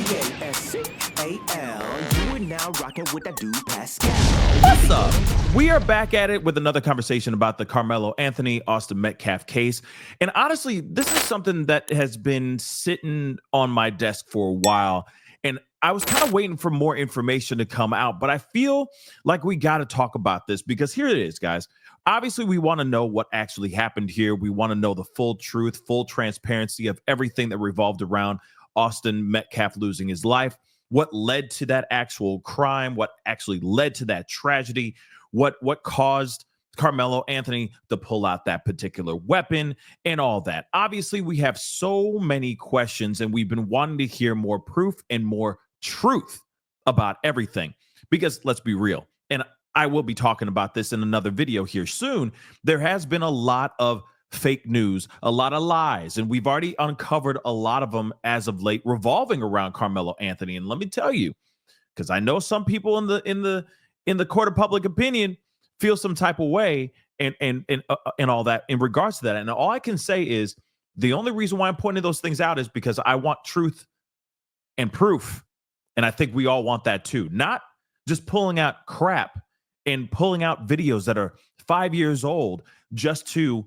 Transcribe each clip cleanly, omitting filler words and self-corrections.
thepascal. You are now rocking with that dude Pascal. What's up? We are back at it with another conversation about the Carmelo Anthony Austin Metcalf case. And honestly, this is something that has been sitting on my desk for a while. And I was kind of waiting for more information to come out, but I feel like we got to talk about this because here it is, guys. Obviously, we want to know what actually happened here. We want to know the full truth, full transparency of everything that revolved around Austin Metcalf losing his life, what led to that actual crime, what actually led to that tragedy, what caused Carmelo Anthony to pull out that particular weapon and all that. Obviously, we have so many questions and we've been wanting to hear more proof and more truth about everything because let's be real. And I will be talking about this in another video here soon. There has been a lot of fake news, a lot of lies, and we've already uncovered a lot of them as of late revolving around Carmelo Anthony. And let me tell you, because I know some people in the court of public opinion feel some type of way and all that in regards to that. And all I can say is the only reason why I'm pointing those things out is because I want truth and proof. And I think we all want that too. Not just pulling out crap and pulling out videos that are 5 years old just to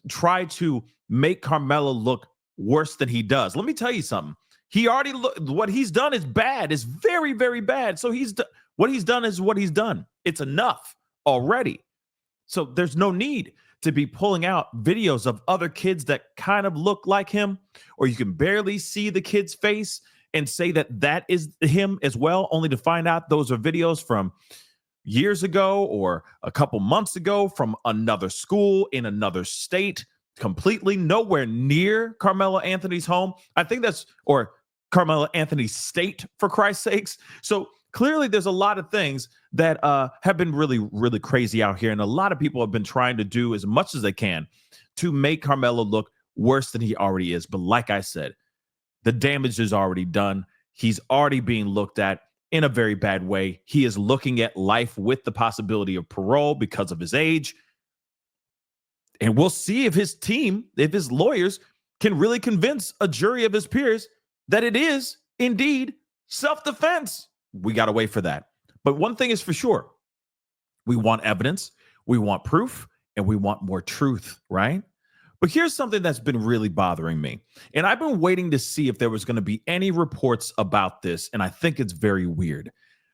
try to make Carmelo look worse than he does. Let me tell you something. He already what he's done is bad. It's very, very bad. So what he's done is what he's done. It's enough already. So there's no need to be pulling out videos of other kids that kind of look like him, or you can barely see the kid's face and say that is him as well, only to find out those are videos from years ago or a couple months ago from another school in another state, completely nowhere near Carmelo Anthony's home. I think or Carmelo Anthony's state, for Christ's sakes. So clearly there's a lot of things that have been really, really crazy out here. And a lot of people have been trying to do as much as they can to make Carmelo look worse than he already is. But like I said, the damage is already done. He's already being looked at in a very bad way. He is looking at life with the possibility of parole because of his age. And we'll see if his team, if his lawyers can really convince a jury of his peers that it is indeed self-defense. We got to wait for that. But one thing is for sure. We want evidence, we want proof, and we want more truth, right? But here's something that's been really bothering me. And I've been waiting to see if there was going to be any reports about this. And I think it's very weird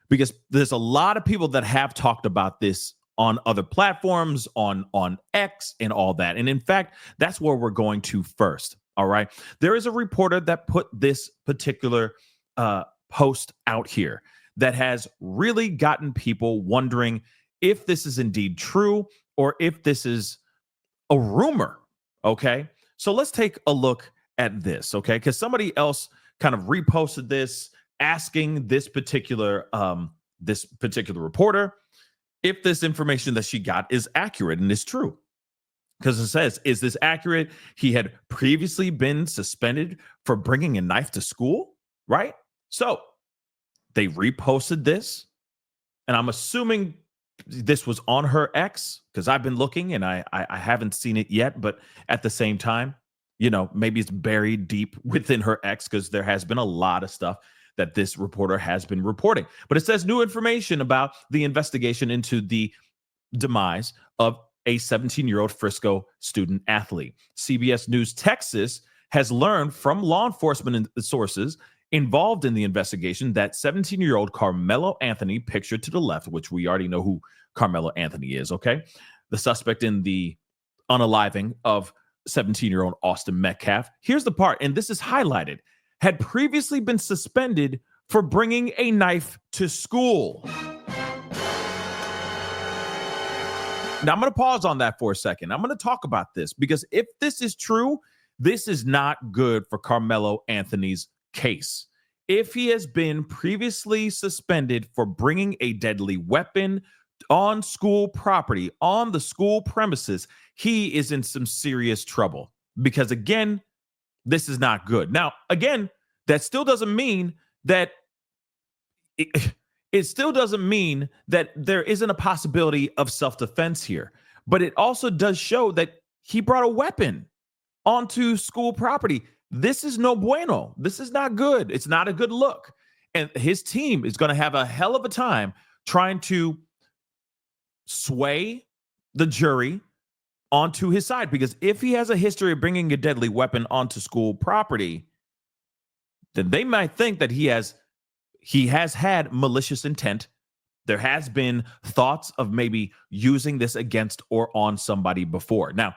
because there's a lot of people that have talked about this on other platforms, on X and all that. And in fact, that's where we're going to first. All right. There is a reporter that put this particular post out here that has really gotten people wondering if this is indeed true or if this is a rumor. Okay, so let's take a look at this, okay? Because somebody else kind of reposted this, asking this particular reporter if this information that she got is accurate and is true. Because it says, is this accurate? He had previously been suspended for bringing a knife to school, right? So they reposted this, and I'm assuming this was on her X because I've been looking and I haven't seen it yet. But at the same time, maybe it's buried deep within her X because there has been a lot of stuff that this reporter has been reporting. But it says new information about the investigation into the demise of a 17-year-old Frisco student athlete. CBS News Texas has learned from law enforcement sources involved in the investigation that 17-year-old Carmelo Anthony, pictured to the left, which we already know who Carmelo Anthony is, okay? The suspect in the unaliving of 17-year-old Austin Metcalf. Here's the part, and this is highlighted, had previously been suspended for bringing a knife to school. Now, I'm going to pause on that for a second. I'm going to talk about this because if this is true, this is not good for Carmelo Anthony's case. If he has been previously suspended for bringing a deadly weapon on school property, on the school premises, he is in some serious trouble because, again, this is not good. Now, again, that still doesn't mean that it still doesn't mean that there isn't a possibility of self-defense here, but it also does show that he brought a weapon onto school property. This is no bueno. This is not good. It's not a good look. And his team is going to have a hell of a time trying to sway the jury onto his side, because if he has a history of bringing a deadly weapon onto school property, then they might think that he has had malicious intent. There has been thoughts of maybe using this against or on somebody before. Now,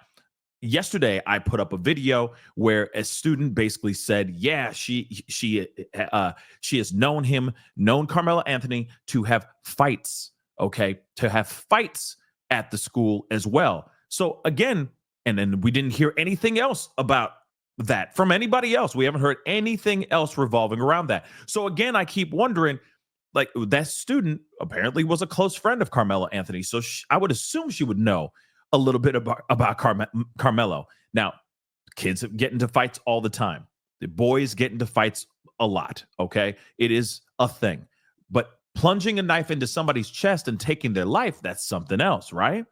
yesterday I put up a video where a student basically said, yeah, she has known Karmelo Anthony to have fights, okay, to have fights at the school as well. So again, and then we didn't hear anything else about that from anybody else. We haven't heard anything else revolving around that. So again, I keep wondering, like, that student apparently was a close friend of Karmelo Anthony. So I would assume she would know a little bit about Karmelo. Now, kids get into fights all the time. The boys get into fights a lot, okay? It is a thing. But plunging a knife into somebody's chest and taking their life, that's something else, right?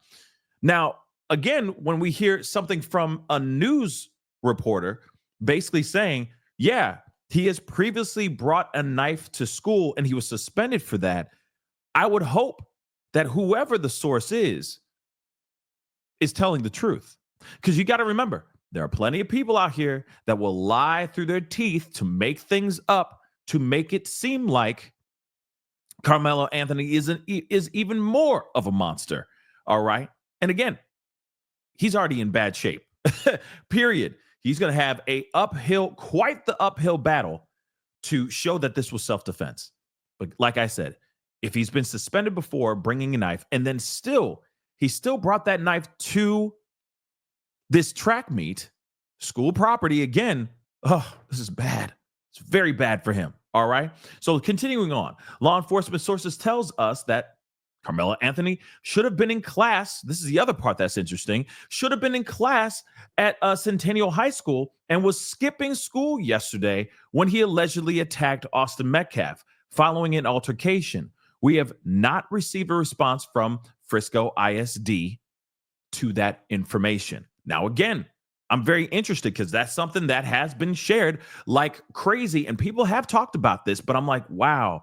Now, again, when we hear something from a news reporter basically saying, yeah, he has previously brought a knife to school and he was suspended for that, I would hope that whoever the source is telling the truth. Because you got to remember, there are plenty of people out here that will lie through their teeth to make things up, to make it seem like Karmelo Anthony is even more of a monster. All right. And again, he's already in bad shape. Period. He's going to have quite the uphill battle to show that this was self-defense. But like I said, if he's been suspended before bringing a knife, and then he still brought that knife to this track meet, school property again, this is bad. It's very bad for him. All right. So continuing on, law enforcement sources tells us that Karmelo Anthony should have been in class. This is the other part that's interesting. Should have been in class at Centennial High School and was skipping school yesterday when he allegedly attacked Austin Metcalf following an altercation. We have not received a response from Frisco ISD to that information. Now, again, I'm very interested because that's something that has been shared like crazy, and people have talked about this, but I'm like, wow.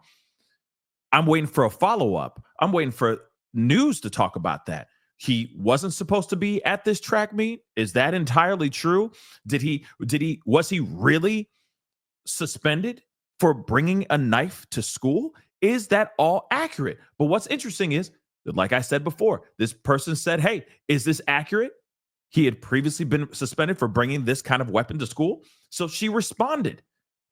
I'm waiting for a follow-up. I'm waiting for news to talk about that. He wasn't supposed to be at this track meet. Is that entirely true? Was he really suspended for bringing a knife to school? Is that all accurate? But what's interesting is, like I said before, this person said, hey, is this accurate? He had previously been suspended for bringing this kind of weapon to school. So she responded.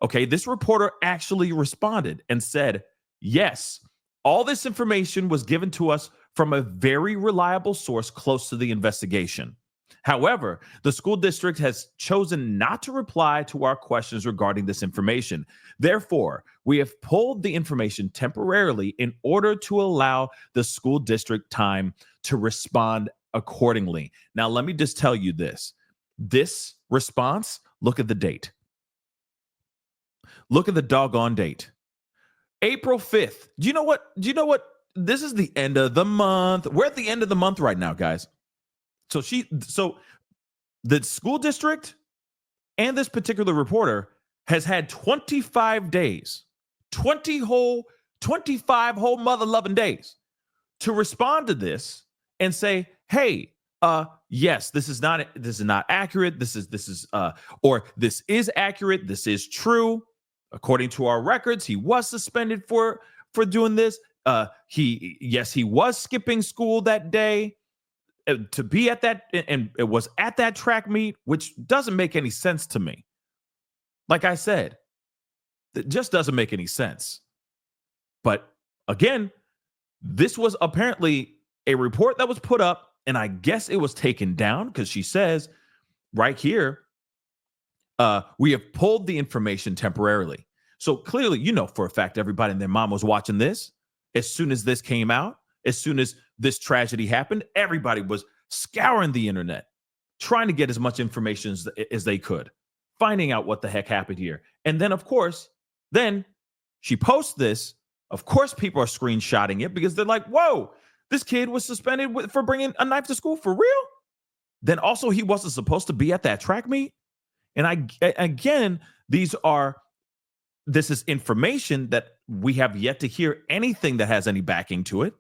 Okay, this reporter actually responded and said, yes, all this information was given to us from a very reliable source close to the investigation. However, the school district has chosen not to reply to our questions regarding this information. Therefore, we have pulled the information temporarily in order to allow the school district time to respond accordingly. Now, let me just tell you this. This response, look at the date. Look at the doggone date. April 5th. Do you know what? This is the end of the month. We're at the end of the month right now, guys. So the school district and this particular reporter has had 25 days, 25 whole mother-loving days to respond to this and say, hey, yes, this is not accurate. This is accurate. This is true. According to our records, he was suspended for doing this. He was skipping school that day to be at that, and it was at that track meet, which doesn't make any sense to me. Like I said, it just doesn't make any sense. But again, this was apparently a report that was put up, and I guess it was taken down because she says right here, we have pulled the information temporarily. So clearly, for a fact, everybody and their mom was watching this. As soon as this came out, as soon as this tragedy happened, everybody was scouring the internet, trying to get as much information as they could, finding out what the heck happened here. And then, of course, she posts this. Of course, people are screenshotting it because they're like, whoa, this kid was suspended for bringing a knife to school for real? Then also, he wasn't supposed to be at that track meet. And again, this is information that we have yet to hear anything that has any backing to it,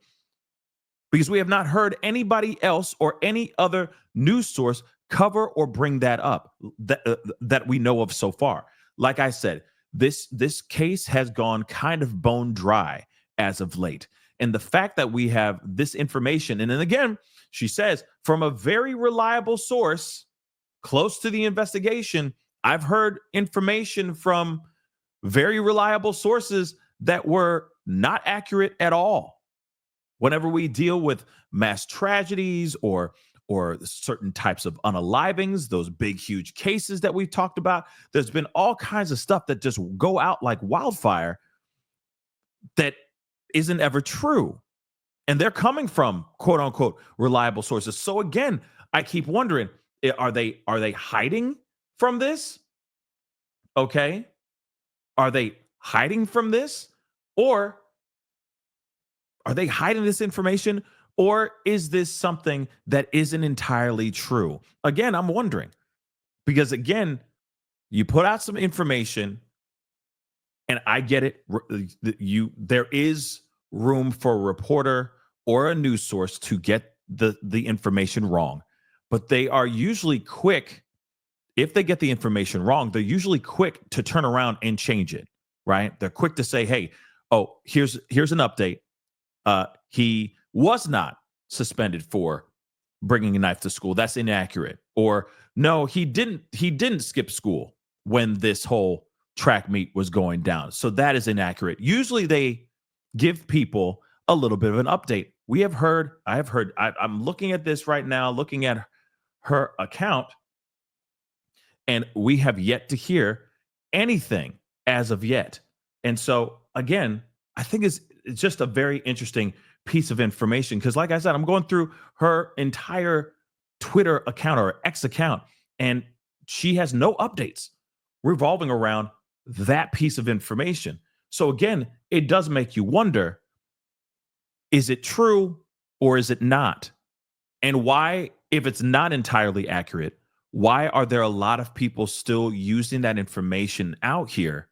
because we have not heard anybody else or any other news source cover or bring that up that we know of so far. Like I said, this case has gone kind of bone dry as of late. And the fact that we have this information, and then again, she says, from a very reliable source close to the investigation, I've heard information from very reliable sources that were not accurate at all. Whenever we deal with mass tragedies or certain types of unalivings, those big, huge cases that we've talked about, there's been all kinds of stuff that just go out like wildfire that isn't ever true. And they're coming from quote unquote reliable sources. So again, I keep wondering, are they hiding from this? Okay. Are they hiding from this? Or are they hiding this information? Or is this something that isn't entirely true? Again, I'm wondering, because again, you put out some information, and I get it. There is room for a reporter or a news source to get the information wrong, but they are usually quick. If they get the information wrong, they're usually quick to turn around and change it, right? They're quick to say, hey, oh, here's an update. He was not suspended for bringing a knife to school. That's inaccurate. Or no, he didn't skip school when this whole track meet was going down. So that is inaccurate. Usually they give people a little bit of an update. I'm looking at this right now, looking at her account, and we have yet to hear anything as of yet. And so again, I think it's just a very interesting piece of information, because like I said, I'm going through her entire Twitter account or X account, and she has no updates revolving around that piece of information. So again, it does make you wonder, is it true or is it not? And why, if it's not entirely accurate, why are there a lot of people still using that information out here,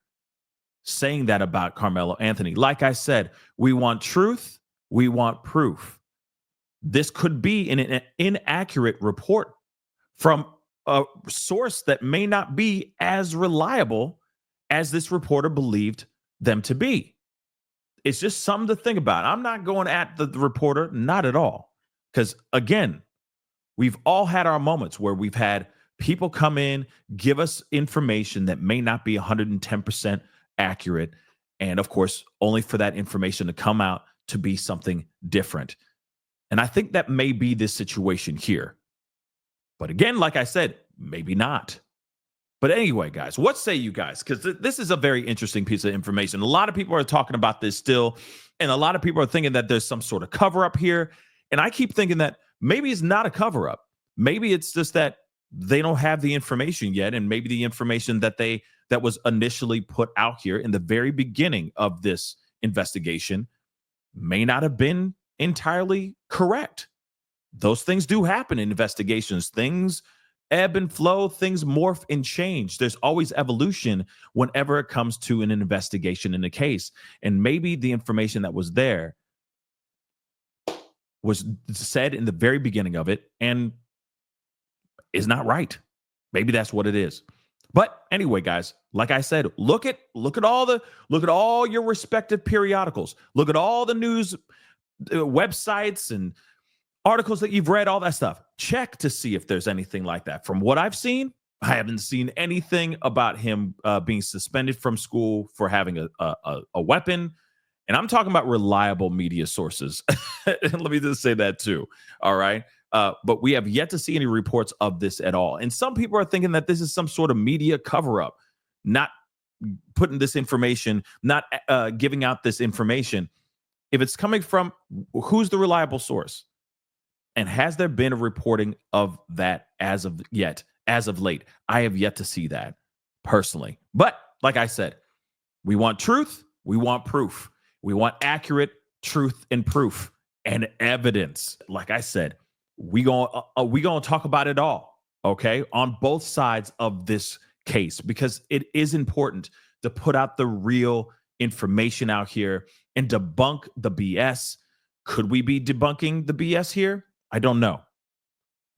saying that about Karmelo Anthony? Like I said, we want truth, we want proof. This could be an inaccurate report from a source that may not be as reliable as this reporter believed them to be. It's just something to think about. I'm not going at the reporter, not at all. Because again, we've all had our moments where we've had people come in, give us information that may not be 110% accurate. And of course, only for that information to come out to be something different. And I think that may be this situation here. But again, like I said, maybe not. But anyway, guys, what say you guys? Because this is a very interesting piece of information. A lot of people are talking about this still, and a lot of people are thinking that there's some sort of cover up here. And I keep thinking that maybe it's not a cover up. Maybe it's just that they don't have the information yet, and maybe the information that was initially put out here in the very beginning of this investigation may not have been entirely correct. Those things do happen in investigations. Things ebb and flow, things morph and change. There's always evolution whenever it comes to an investigation in a case. And maybe the information that was there was said in the very beginning of it and is not right. Maybe that's what it is. But anyway, guys, like I said, look at all your respective periodicals. Look at all the news websites and articles that you've read, all that stuff. Check to see if there's anything like that. From what I've seen, I haven't seen anything about him being suspended from school for having a weapon. And I'm talking about reliable media sources. Let me just say that too. All right. But we have yet to see any reports of this at all. And some people are thinking that this is some sort of media cover up, not putting this information, not giving out this information. If it's coming from, who's the reliable source? And has there been a reporting of that as of late? I have yet to see that personally. But like I said, we want truth. We want proof. We want accurate truth and proof and evidence. Like I said, we gonna talk about it all, okay, on both sides of this case, because it is important to put out the real information out here and debunk the BS. Could we be debunking the BS here? I don't know.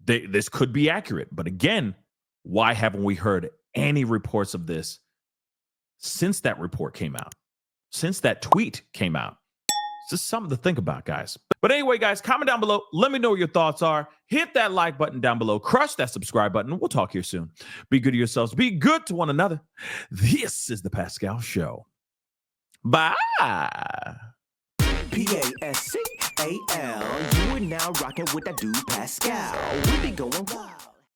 This could be accurate, but again, why haven't we heard any reports of this since that report came out, since that tweet came out? It's just something to think about, guys. But anyway, guys, comment down below. Let me know what your thoughts are. Hit that like button down below. Crush that subscribe button. We'll talk here soon. Be good to yourselves. Be good to one another. This is the Pascal Show. Bye. Pascal. You are now rocking with that dude Pascal. We be going wild.